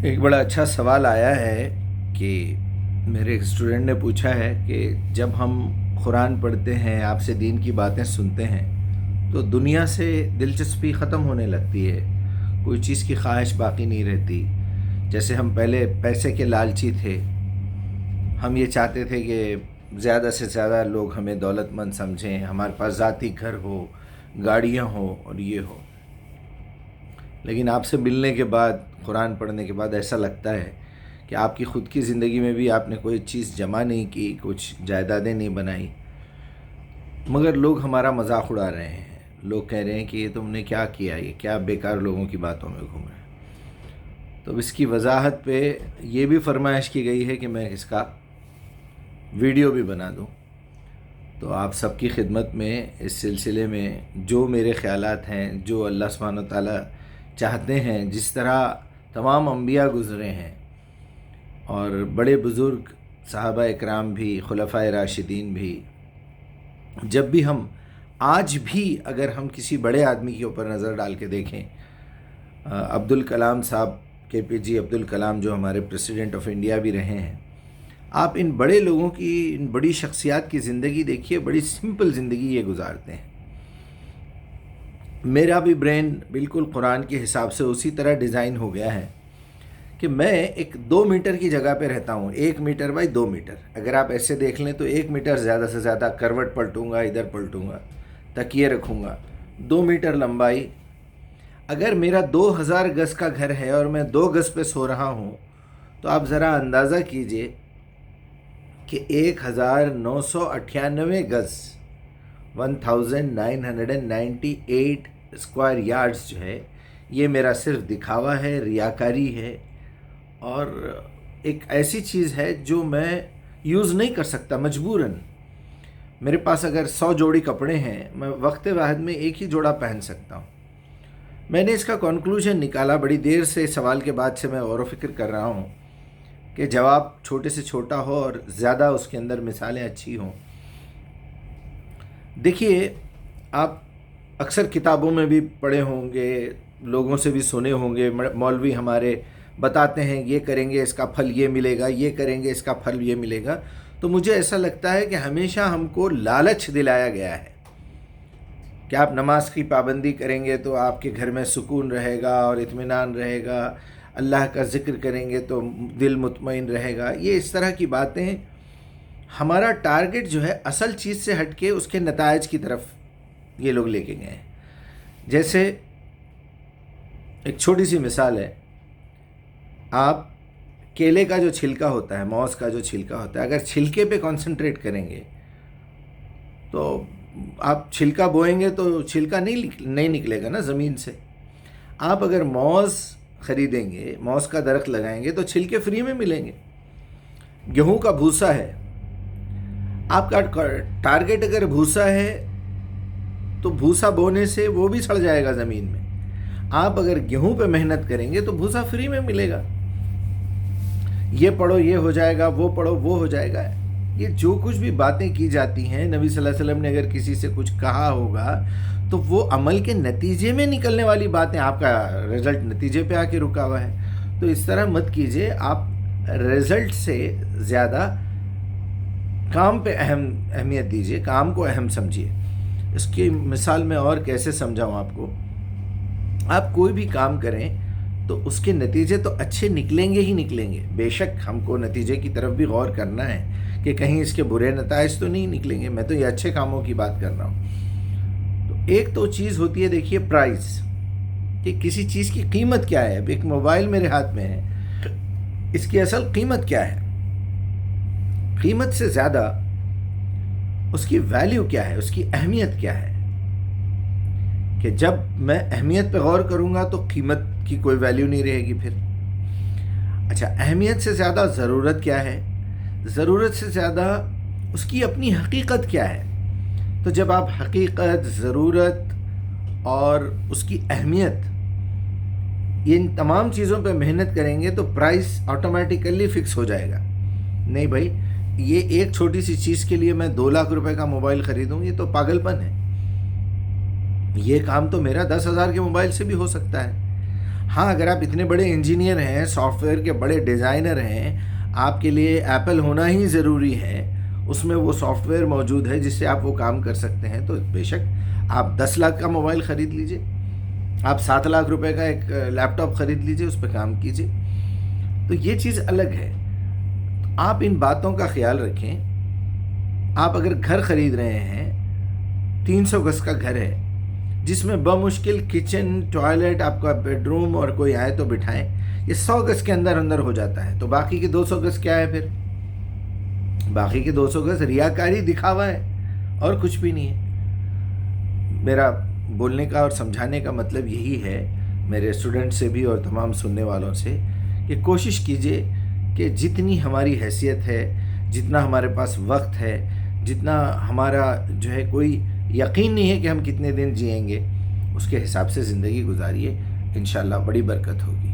ایک بڑا اچھا سوال آیا ہے کہ میرے ایک اسٹوڈنٹ نے پوچھا ہے کہ جب ہم قرآن پڑھتے ہیں، آپ سے دین کی باتیں سنتے ہیں، تو دنیا سے دلچسپی ختم ہونے لگتی ہے، کوئی چیز کی خواہش باقی نہیں رہتی۔ جیسے ہم پہلے پیسے کے لالچی تھے، ہم یہ چاہتے تھے کہ زیادہ سے زیادہ لوگ ہمیں دولت مند سمجھیں، ہمارے پاس ذاتی گھر ہو، گاڑیاں ہوں اور یہ ہو۔ لیکن آپ سے ملنے کے بعد، قرآن پڑھنے کے بعد ایسا لگتا ہے کہ آپ کی خود کی زندگی میں بھی آپ نے کوئی چیز جمع نہیں کی، کچھ جائیدادیں نہیں بنائی، مگر لوگ ہمارا مذاق اڑا رہے ہیں۔ لوگ کہہ رہے ہیں کہ یہ تم نے کیا کیا، یہ کیا بیکار لوگوں کی باتوں میں گھومے۔ تو اس کی وضاحت پہ یہ بھی فرمائش کی گئی ہے کہ میں اس کا ویڈیو بھی بنا دوں۔ تو آپ سب کی خدمت میں اس سلسلے میں جو میرے خیالات ہیں، جو اللہ سبحانہ و تعالیٰ چاہتے ہیں، جس طرح تمام انبیاء گزرے ہیں اور بڑے بزرگ صحابہ اکرام بھی، خلفائے راشدین بھی، جب بھی ہم آج بھی اگر ہم کسی بڑے آدمی کے اوپر نظر ڈال کے دیکھیں، عبدالکلام صاحب، کے پی جی عبدالکلام جو ہمارے پریسیڈنٹ آف انڈیا بھی رہے ہیں، آپ ان بڑے لوگوں کی، ان بڑی شخصیات کی زندگی دیکھیے، بڑی سمپل زندگی یہ گزارتے ہیں۔ میرا بھی برین بالکل قرآن کے حساب سے اسی طرح ڈیزائن ہو گیا ہے کہ میں ایک 2 میٹر کی جگہ پہ رہتا ہوں، 1 میٹر بائی 2 میٹر۔ اگر آپ ایسے دیکھ لیں تو 1 میٹر زیادہ سے زیادہ، کروٹ پلٹوں گا، ادھر پلٹوں گا، تکیے رکھوں گا، 2 میٹر لمبائی۔ اگر میرا 2000 گز کا گھر ہے اور میں 2 گز پہ سو رہا ہوں، تو آپ ذرا اندازہ کیجئے کہ 1998 گز، 1998 اسکوائر یارڈز جو ہے، یہ میرا صرف دکھاوا ہے، ریاکاری ہے، اور ایک ایسی چیز ہے جو میں یوز نہیں کر سکتا مجبوراً۔ میرے پاس اگر 100 جوڑی کپڑے ہیں، میں وقت واحد میں ایک ہی جوڑا پہن سکتا ہوں۔ میں نے اس کا کنکلوژن نکالا، بڑی دیر سے سوال کے بعد سے میں غور و فکر کر رہا ہوں کہ جواب چھوٹے سے چھوٹا ہو اور زیادہ اس کے اندر مثالیں اچھی ہوں۔ دیکھیے، آپ اکثر کتابوں میں بھی پڑھے ہوں گے، لوگوں سے بھی سنے ہوں گے، مولوی ہمارے بتاتے ہیں یہ کریں گے اس کا پھل یہ ملے گا، یہ کریں گے اس کا پھل یہ ملے گا۔ تو مجھے ایسا لگتا ہے کہ ہمیشہ ہم کو لالچ دلایا گیا ہے کہ آپ نماز کی پابندی کریں گے تو آپ کے گھر میں سکون رہے گا اور اطمینان رہے گا، اللہ کا ذکر کریں گے تو دل مطمئن رہے گا۔ یہ اس طرح کی باتیں، ہمارا ٹارگٹ جو ہے اصل چیز سے ہٹ کے اس کے نتائج کی طرف یہ لوگ لے کے گئے ہیں۔ جیسے ایک چھوٹی سی مثال ہے، آپ کیلے کا جو چھلکا ہوتا ہے، موز کا جو چھلکا ہوتا ہے، اگر چھلکے پہ کانسنٹریٹ کریں گے تو آپ چھلکا بوئیں گے تو چھلکا نہیں نکلے گا نا زمین سے۔ آپ اگر موز خریدیں گے، موز کا درخت لگائیں گے تو چھلکے فری میں ملیں گے۔ گیہوں کا بھوسا ہے، آپ کا ٹارگٹ اگر بھوسا ہے تو بھوسا بونے سے وہ بھی سڑ جائے گا زمین میں۔ آپ اگر گیہوں پہ محنت کریں گے تو بھوسا فری میں ملے گا۔ یہ پڑھو یہ ہو جائے گا، وہ پڑھو وہ ہو جائے گا۔ یہ جو کچھ بھی باتیں کی جاتی ہیں، نبی صلی اللہ علیہ وسلم نے اگر کسی سے کچھ کہا ہوگا تو وہ عمل کے نتیجے میں نکلنے والی باتیں، آپ کا رزلٹ نتیجے پہ آ کے رکا ہوا ہے۔ تو اس طرح مت کیجئے، آپ رزلٹ سے زیادہ کام پہ اہمیت دیجئے، کام کو اہم سمجھیے۔ اس کی مثال میں اور کیسے سمجھاؤں آپ کو؟ آپ کوئی بھی کام کریں تو اس کے نتیجے تو اچھے نکلیں گے ہی نکلیں گے، بے شک ہم کو نتیجے کی طرف بھی غور کرنا ہے کہ کہیں اس کے برے نتائج تو نہیں نکلیں گے۔ میں تو یہ اچھے کاموں کی بات کر رہا ہوں۔ تو ایک تو چیز ہوتی ہے، دیکھیے، پرائز، کہ کسی چیز کی قیمت کیا ہے۔ اب ایک موبائل میرے ہاتھ میں ہے، اس کی اصل قیمت کیا ہے؟ قیمت سے زیادہ اس کی ویلیو کیا ہے، اس کی اہمیت کیا ہے؟ کہ جب میں اہمیت پہ غور کروں گا تو قیمت کی کوئی ویلیو نہیں رہے گی پھر۔ اچھا، اہمیت سے زیادہ ضرورت کیا ہے؟ ضرورت سے زیادہ اس کی اپنی حقیقت کیا ہے؟ تو جب آپ حقیقت، ضرورت اور اس کی اہمیت، ان تمام چیزوں پہ محنت کریں گے تو پرائس آٹومیٹیکلی فکس ہو جائے گا۔ نہیں بھائی، یہ ایک چھوٹی سی چیز کے لیے میں 2 لاکھ روپے کا موبائل خریدوں، یہ تو پاگل پن ہے۔ یہ کام تو میرا 10,000 کے موبائل سے بھی ہو سکتا ہے۔ ہاں اگر آپ اتنے بڑے انجینئر ہیں، سافٹ ویئر کے بڑے ڈیزائنر ہیں، آپ کے لیے ایپل ہونا ہی ضروری ہے، اس میں وہ سافٹ ویئر موجود ہے جس سے آپ وہ کام کر سکتے ہیں، تو بے شک آپ 10 لاکھ کا موبائل خرید لیجئے، آپ 7 لاکھ روپے کا ایک لیپ ٹاپ خرید لیجئے، اس پہ کام کیجئے. تو یہ چیز الگ ہے. آپ ان باتوں کا خیال رکھیں. آپ اگر گھر خرید رہے ہیں، 300 گز کا گھر ہے جس میں بمشکل کچن، ٹوائلٹ، آپ کا بیڈ روم اور کوئی آئے تو بٹھائیں، یہ 100 گز کے اندر اندر ہو جاتا ہے، تو باقی کے 200 گز کیا ہے پھر؟ باقی کے 200 گز ریاکاری، دکھاوا ہے اور کچھ بھی نہیں ہے. میرا بولنے کا اور سمجھانے کا مطلب یہی ہے میرے اسٹوڈنٹ سے بھی اور تمام سننے والوں سے، کہ کوشش کیجئے کہ جتنی ہماری حیثیت ہے، جتنا ہمارے پاس وقت ہے، جتنا ہمارا جو ہے کوئی یقین نہیں ہے کہ ہم کتنے دن جئیں گے، اس کے حساب سے زندگی گزاریے. انشاءاللہ بڑی برکت ہوگی.